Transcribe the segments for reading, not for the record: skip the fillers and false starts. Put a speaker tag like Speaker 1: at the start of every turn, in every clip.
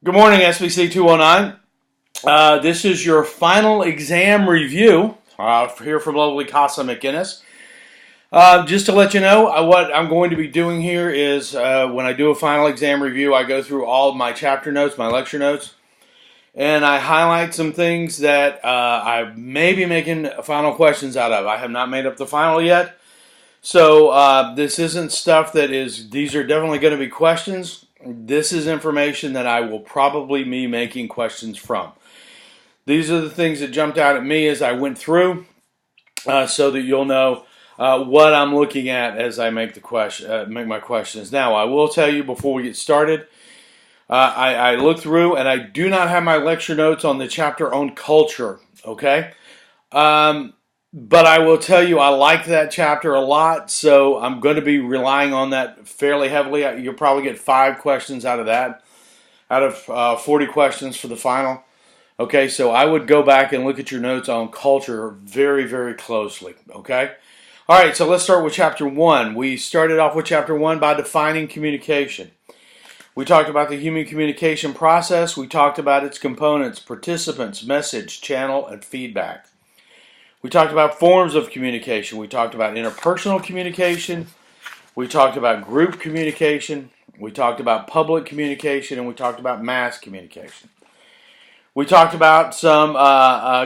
Speaker 1: Good morning, SPC 209. This is your final exam review here from lovely Casa McInnes. Just to let you know, what I'm going to be doing here is when I do a final exam review, I go through all of my chapter notes, my lecture notes, and I highlight some things that I may be making final questions out of. I have not made up the final yet, so this isn't stuff these are definitely going to be questions. This is information that I will probably be making questions from. These are the things that jumped out at me as I went through, so that you'll know what I'm looking at as I make my questions. Now, I will tell you before we get started, I looked through and I do not have my lecture notes on the chapter on culture. Okay. But I will tell you, I like that chapter a lot, so I'm going to be relying on that fairly heavily. You'll probably get 5 questions out of that, out of 40 questions for the final. Okay, so I would go back and look at your notes on culture very, very closely. Okay? All right, so let's start with Chapter 1. We started off with Chapter 1 by defining communication. We talked about the human communication process. We talked about its components, participants, message, channel, and feedback. We talked about forms of communication. We talked about interpersonal communication. We talked about group communication. We talked about public communication. And we talked about mass communication. We talked about some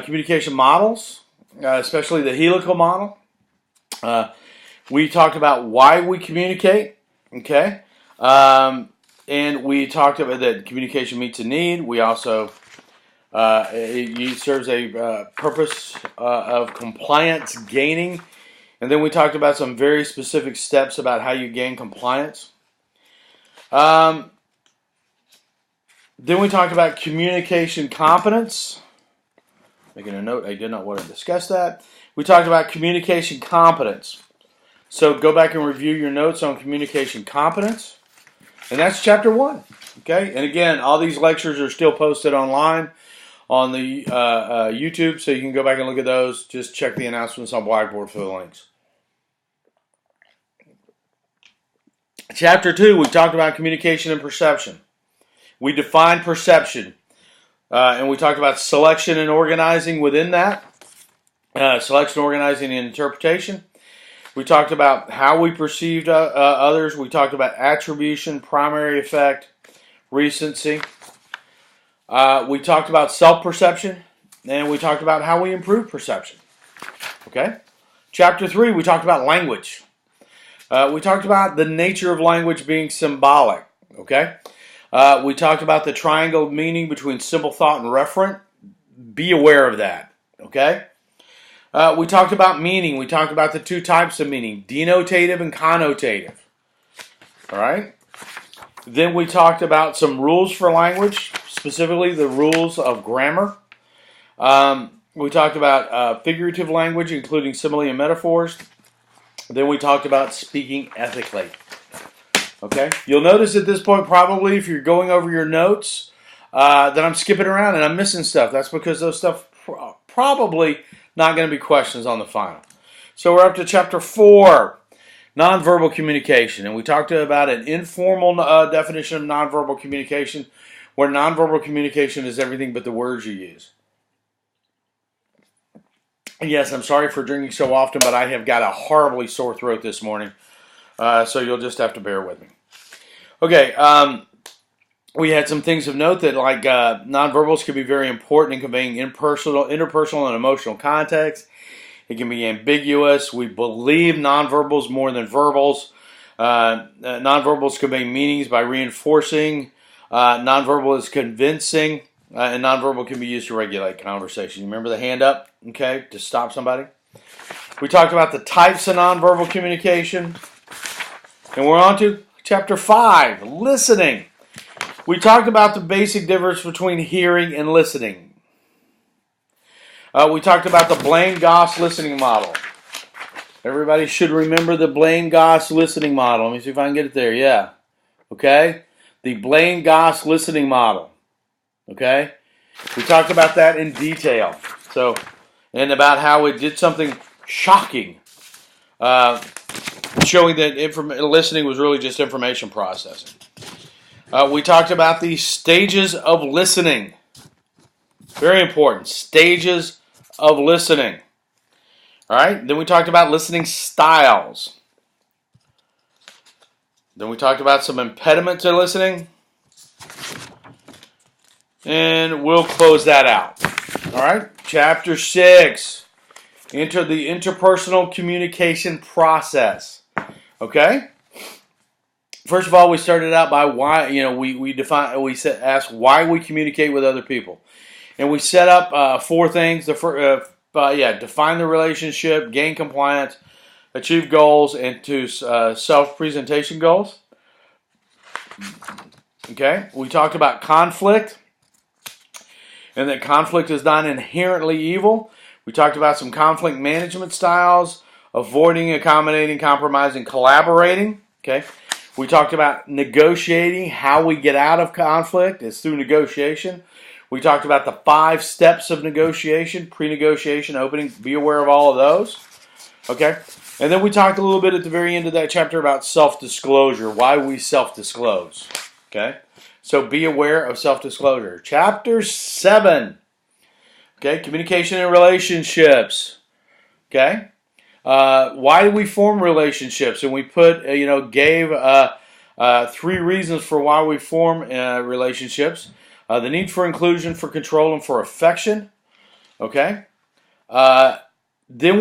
Speaker 1: communication models, especially the helical model. We talked about why we communicate. Okay. And we talked about that communication meets a need. We also... it serves a purpose of compliance gaining. And then we talked about some very specific steps about how you gain compliance. Then we talked about communication competence. Making a note, I did not want to discuss that. We talked about communication competence. So go back and review your notes on communication competence. And that's Chapter 1. Okay? And again, all these lectures are still posted online on the YouTube, so you can go back and look at those. Just check the announcements on Blackboard for the links. Chapter 2, we talked about communication and perception. We defined perception, and we talked about selection and organizing within that. Selection, organizing, and interpretation. We talked about how we perceived others. We talked about attribution, primary effect, recency. We talked about self-perception, and we talked about how we improve perception. Okay? Chapter 3, we talked about language. We talked about the nature of language being symbolic. Okay? We talked about the triangle of meaning between simple thought and referent. Be aware of that. Okay? We talked about meaning. We talked about the 2 types of meaning, denotative and connotative. All right? Then we talked about some rules for language, specifically the rules of grammar. We talked about figurative language, including simile and metaphors. Then we talked about speaking ethically. Okay? You'll notice at this point, probably, if you're going over your notes, that I'm skipping around and I'm missing stuff. That's because those stuff probably not going to be questions on the final. So we're up to Chapter 4. Nonverbal communication, and we talked about an informal definition of nonverbal communication, where nonverbal communication is everything but the words you use. And yes, I'm sorry for drinking so often, but I have got a horribly sore throat this morning, so you'll just have to bear with me. Okay, we had some things of note that, like, nonverbals can be very important in conveying interpersonal and emotional context. It can be ambiguous. We believe nonverbals more than verbals. Nonverbals convey meanings by reinforcing. Nonverbal is convincing. And nonverbal can be used to regulate conversation. Remember the hand up, okay, to stop somebody? We talked about the types of nonverbal communication. And we're on to Chapter 5, listening. We talked about the basic difference between hearing and listening. We talked about the Blaine-Goss listening model. Everybody should remember the Blaine-Goss listening model. Let me see if I can get it there. Yeah. Okay? The Blaine-Goss listening model. Okay? We talked about that in detail. So, and about how it did something shocking, showing that listening was really just information processing. We talked about the stages of listening. Very important. Stages of listening. All right. Then we talked about listening styles. Then we talked about some impediments to listening. And we'll close that out. All right. Chapter 6. Enter the interpersonal communication process. Okay. First of all, we started out by why, asked why we communicate with other people. And we set up 4 things. Define the relationship, gain compliance, achieve goals, and to self-presentation goals. Okay. We talked about conflict, and that conflict is not inherently evil. We talked about some conflict management styles, avoiding, accommodating, compromising, collaborating. Okay. We talked about negotiating, how we get out of conflict is through negotiation. We talked about the 5 steps of negotiation, pre-negotiation, opening. Be aware of all of those. Okay. And then we talked a little bit at the very end of that chapter about self-disclosure, why we self-disclose. Okay. So be aware of self-disclosure. Chapter 7. Okay. Communication and relationships. Okay. Why do we form relationships? And we gave 3 reasons for why we form relationships. The need for inclusion, for control, and for affection. Okay. Then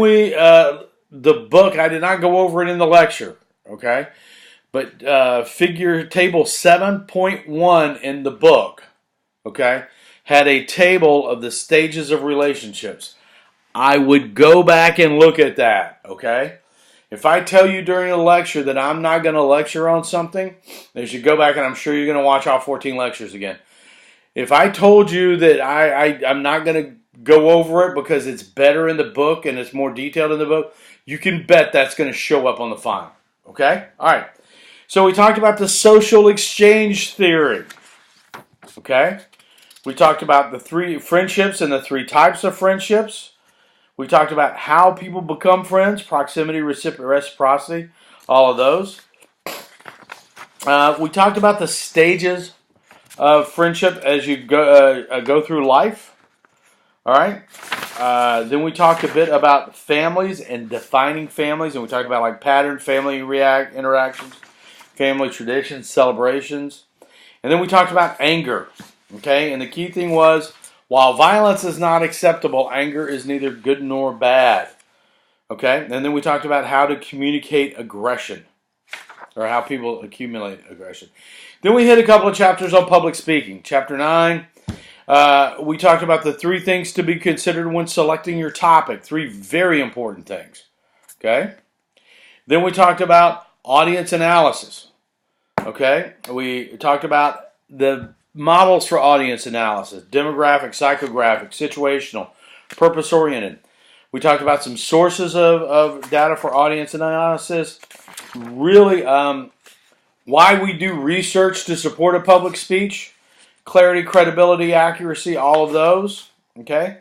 Speaker 1: the book, I did not go over it in the lecture. Okay. But table 7.1 in the book, okay, had a table of the stages of relationships. I would go back and look at that, okay? If I tell you during a lecture that I'm not going to lecture on something, then you should go back and I'm sure you're going to watch all 14 lectures again. If I told you that I'm not going to go over it because it's better in the book and it's more detailed in the book, you can bet that's going to show up on the final, okay? All right. So we talked about the social exchange theory, okay? We talked about the 3 friendships and the 3 types of friendships. We talked about how people become friends, proximity, reciprocity, all of those. We talked about the stages of friendship as you go through life. All right. Then we talked a bit about families and defining families, and we talked about like pattern family interactions, family traditions, celebrations, and then we talked about anger. Okay, and the key thing was, while violence is not acceptable, anger is neither good nor bad. Okay, and then we talked about how to communicate aggression, or how people accumulate aggression. Then we hit a couple of chapters on public speaking. Chapter 9, we talked about the 3 things to be considered when selecting your topic. 3 very important things. Okay, then we talked about audience analysis. Okay, we talked about the models for audience analysis: demographic, psychographic, situational, purpose-oriented. We talked about some sources of data for audience analysis. Really, why we do research to support a public speech, clarity, credibility, accuracy, all of those. Okay.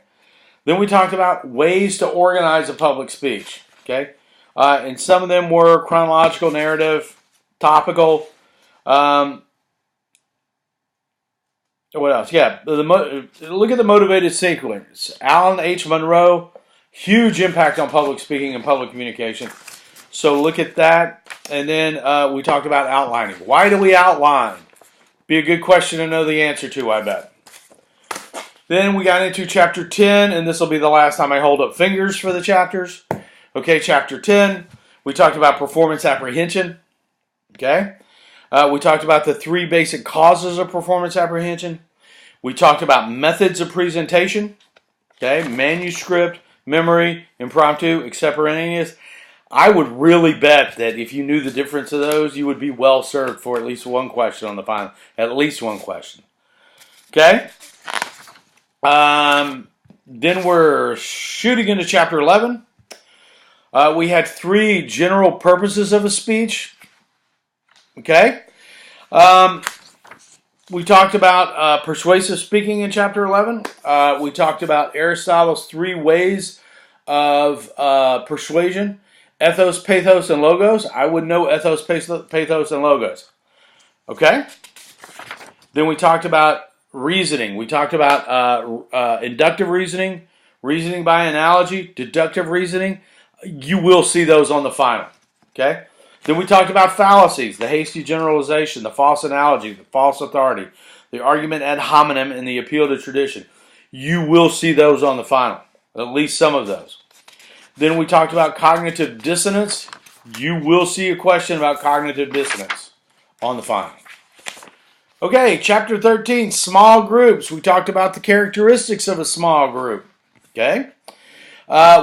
Speaker 1: Then we talked about ways to organize a public speech. Okay. And some of them were chronological, narrative, topical. What else? Yeah, look at the motivated sequence. Alan H. Monroe, huge impact on public speaking and public communication. So look at that. And then we talked about outlining. Why do we outline? Be a good question to know the answer to, I bet. Then we got into chapter 10, and this will be the last time I hold up fingers for the chapters. Okay, chapter 10, we talked about performance apprehension. Okay. We talked about the 3 basic causes of performance apprehension. We talked about methods of presentation. Okay, manuscript, memory, impromptu, extemporaneous. I would really bet that if you knew the difference of those, you would be well served for at least one question on the final. At least one question. Okay. Then we're shooting into chapter 11. We had 3 general purposes of a speech. Okay. We talked about persuasive speaking in chapter 11. We talked about Aristotle's 3 ways of persuasion: ethos, pathos, and logos. I would know ethos, pathos, and logos. Okay? Then we talked about reasoning. We talked about inductive reasoning, reasoning by analogy, deductive reasoning. You will see those on the final. Okay? Then we talked about fallacies, the hasty generalization, the false analogy, the false authority, the argument ad hominem, and the appeal to tradition. You will see those on the final, at least some of those. Then we talked about cognitive dissonance. You will see a question about cognitive dissonance on the final. Okay, chapter 13, small groups. We talked about the characteristics of a small group. Okay?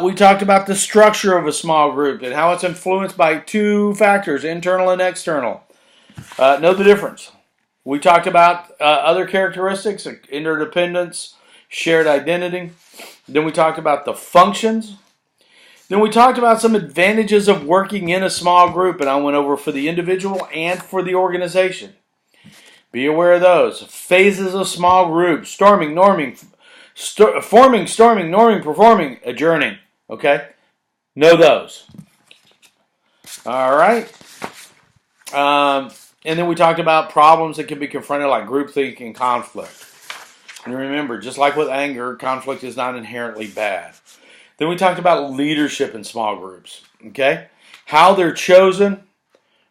Speaker 1: We talked about the structure of a small group and how it's influenced by two factors, internal and external. Know the difference. We talked about other characteristics, like interdependence, shared identity. Then we talked about the functions. Then we talked about some advantages of working in a small group, and I went over for the individual and for the organization. Be aware of those. Phases of small groups, storming, norming, forming, storming, norming, performing, adjourning. Okay? Know those. All right. And then we talked about problems that can be confronted like groupthink and conflict. And remember, just like with anger, conflict is not inherently bad. Then we talked about leadership in small groups. Okay? How they're chosen.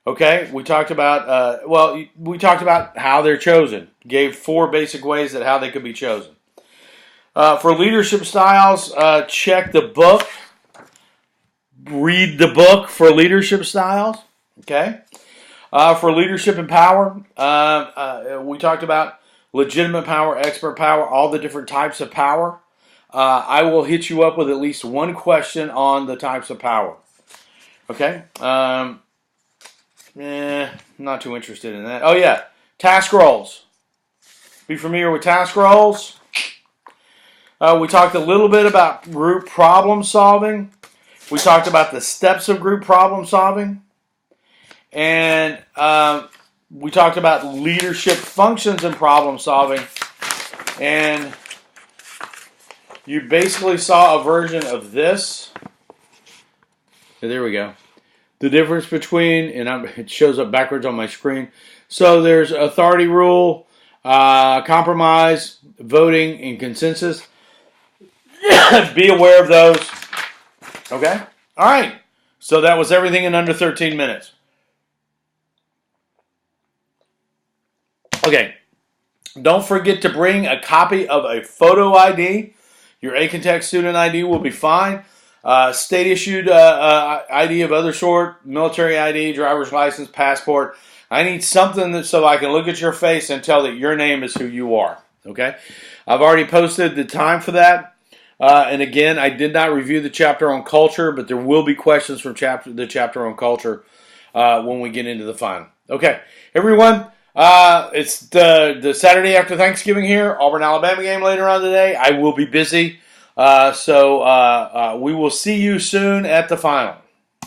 Speaker 1: Okay? We talked about, we talked about how they're chosen. Gave 4 basic ways that how they could be chosen. For leadership styles, check the book. Read the book for leadership styles. Okay? For leadership and power, we talked about legitimate power, expert power, all the different types of power. I will hit you up with at least one question on the types of power. Okay? Not too interested in that. Oh, yeah. Task roles. Be familiar with task roles. We talked a little bit about group problem solving. We talked about the steps of group problem solving. And we talked about leadership functions in problem solving. And you basically saw a version of this. There we go. The difference between, and it shows up backwards on my screen. So there's authority rule, compromise, voting, and consensus. Be aware of those. Okay? All right. So that was everything in under 13 minutes. Okay. Don't forget to bring a copy of a photo ID. Your Acontech student ID will be fine. State-issued ID of other sort, military ID, driver's license, passport. I need something so I can look at your face and tell that your name is who you are. Okay? I've already posted the time for that. And again, I did not review the chapter on culture, but there will be questions from the chapter on culture when we get into the final. Okay, everyone, it's the Saturday after Thanksgiving here. Auburn-Alabama game later on today. I will be busy, so we will see you soon at the final.